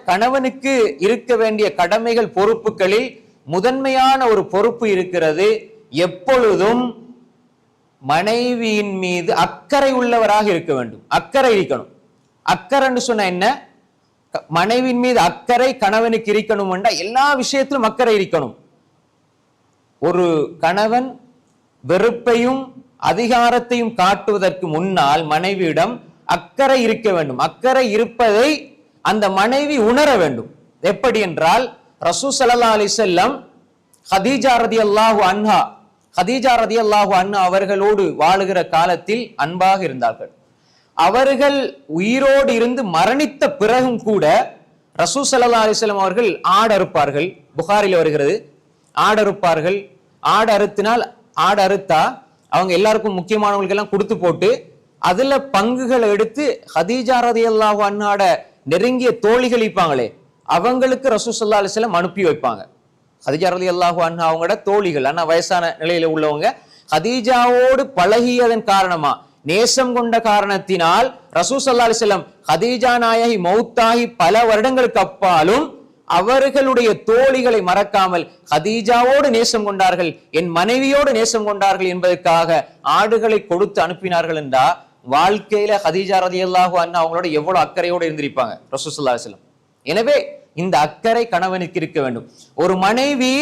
கணவனுக்கு இருக்க வேண்டிய கடமைகள் பொறுப்புகளில் முதன்மையான ஒரு பொறுப்பு இருக்கிறது, எப்பொழுதும் மனைவியின் மீது அக்கறை உள்ளவராக இருக்க வேண்டும். அக்கறை இருக்கணும். அக்கறைன்னு சொன்ன என்ன? மனைவியின் மீது அக்கறை கணவனுக்கு இருக்கணும் என்றா எல்லா விஷயத்திலும் அக்கறை இருக்கணும். ஒரு கணவன் வெறுப்பையும் அதிகாரத்தையும் காட்டுவதற்கு முன்னால் மனைவியிடம் அக்கறை இருக்க வேண்டும். அக்கறை இருப்பதை அந்த மனைவி உணர வேண்டும். எப்படி என்றால், ரசூல் ஸல்லல்லாஹு அலைஹி வஸல்லம் ஹதீஜா ரலியல்லாஹு அன்ஹா அவர்களோடு வாழுகிற காலத்தில் அன்பாக இருந்தார்கள். அவர்கள் உயிரோடு இருந்து மரணித்த பிறகும் கூட ரசூல் ஸல்லல்லாஹு அலைஹி வஸல்லம் அவர்கள் ஆடு அறுப்பார்கள். புகாரில் வருகிறது, ஆடு அறுப்பார்கள். ஆடு அறுத்தினால், ஆடு அறுத்தா அவங்க எல்லாருக்கும் முக்கியமானவங்களுக்கு எல்லாம் கொடுத்து போட்டு அதுல பங்குகளை எடுத்து ஹதீஜா ரலியல்லாஹு அன்ஹாட நெருங்கிய தோழிகள் இருப்பாங்களே அவங்களுக்கு ரசூல் ஸல்லல்லாஹு அலைஹி வஸல்லம் அனுப்பி வைப்பாங்க. ஹதீஜா ரலியல்லாஹு அன்ஹா அவங்களோட தோழிகள், ஆனா வயசான நிலையில உள்ளவங்க. ஹதீஜாவோடு பழகியதன் காரணமா, நேசம் கொண்ட காரணத்தினால் ரசூல் ஸல்லல்லாஹு அலைஹி வஸல்லம் ஹதீஜா நாயகி மௌத்தாகி பல வருடங்களுக்கு அப்பாலும் அவர்களுடைய தோழிகளை மறக்காமல் ஹதீஜாவோடு நேசம் கொண்டார்கள், என் மனைவியோடு நேசம் கொண்டார்கள் என்பதற்காக ஆடுகளை கொடுத்து அனுப்பினார்கள் என்றா வாழ்க்கையில ஹதீஜா ரலியல்லாஹு அன்ஹா அவங்களோட எவ்வளவு அக்கறையோடு இருந்திருப்பாங்க ரசூல் ஸல்லல்லாஹு அலைஹி வஸல்லம். எனவே இந்த அக்கறை கணவனுக்கு இருக்க வேண்டும். ஒரு மனைவி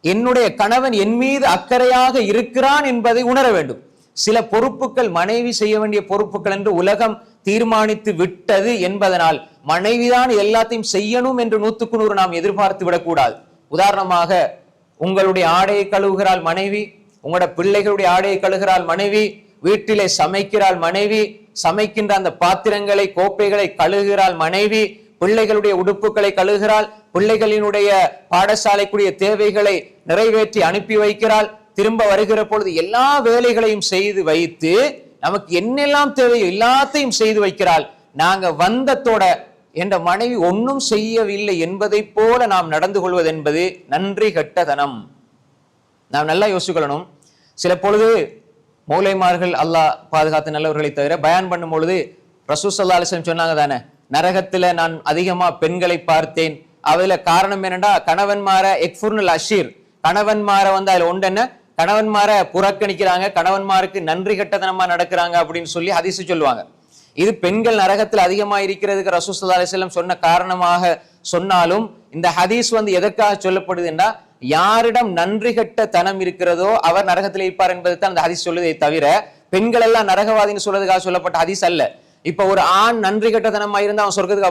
என்னுடைய கணவன் என் மீது அக்கறையாக இருக்கிறான் என்பதை உணர வேண்டும். சில பொறுப்புகள் மனைவி செய்ய வேண்டிய பொறுப்புகள் என்று உலகம் தீர்மானித்து விட்டது என்பதனால் மனைவிதான் எல்லாத்தையும் செய்யணும் என்று 100% நாம் எதிர்பார்த்து விடக்கூடாது. உதாரணமாக, உங்களுடைய ஆடையை கழுவுகிறாள் மனைவி, உங்களோட பிள்ளைகளுடைய ஆடையை கழுவுகிறாள் மனைவி, வீட்டிலே சமைக்கிறாள் மனைவி, சமைக்கின்ற அந்த பாத்திரங்களை கோப்பைகளை கழுவுகிறாள் மனைவி, பிள்ளைகளுடைய உடுப்புகளை கழுவுகிறாள், பிள்ளைகளினுடைய பாடசாலைக்குரிய தேவைகளை நிறைவேற்றி அனுப்பி வைக்கிறாள், திரும்ப வருகிற பொழுது எல்லா வேலைகளையும் செய்து வைத்து நமக்கு என்னெல்லாம் தேவையோ எல்லாத்தையும் செய்து வைக்கிறாள். நாங்க வந்தத்தோட என்ற மனைவி ஒன்னும் செய்யவில்லை என்பதை போல நாம் நடந்து கொள்வது என்பது நன்றி கெட்டதனம். நாம் நல்லா யோசிக்கணும். சில பொழுது மௌலைமார்கள், அல்லாஹ் பாதுகாத்த நல்லவர்களை தவிர, பயான் பண்ணும் பொழுது ரசூல் ஸல்லல்லாஹு அலைஹி வஸல்லம் சொன்னாங்க தானே, நரகத்துல நான் அதிகமா பெண்களை பார்த்தேன். அதுல காரணம் என்னன்னா, கணவன்மார எக்ஃபுர்னுல் அஷீர், கணவன்மார அதுல ஒன்று என்ன, கணவன்மார புறக்கணிக்கிறாங்க, கணவன்மாருக்கு நன்றி கெட்டதனமா நடக்கிறாங்க அப்படின்னு சொல்லி ஹதீஸ் சொல்லுவாங்க. இது பெண்கள் நரகத்தில் அதிகமா இருக்கிறதுக்கு ரசூல் ஸல்லல்லாஹு அலைஹி வஸல்லம் சொன்ன காரணமாக சொன்னாலும், இந்த ஹதீஸ் எதற்காக சொல்லப்படுது என்றா, யாரிடம் நன்றி கெட்ட தனம் இருக்கிறதோ அவர் நரகத்தில் இருப்பார் என்பதை தான் அந்த ஹதீஸ் சொல்லுதே தவிர, பெண்கள் எல்லாம் நரகவாதின்னு சொல்றதுக்காக சொல்லப்பட்ட ஹதீஸ் அல்ல. இப்ப ஒரு ஆண் நன்றி கெட்ட தனமா இருந்தா அவன் சொர்க்கத்துக்கு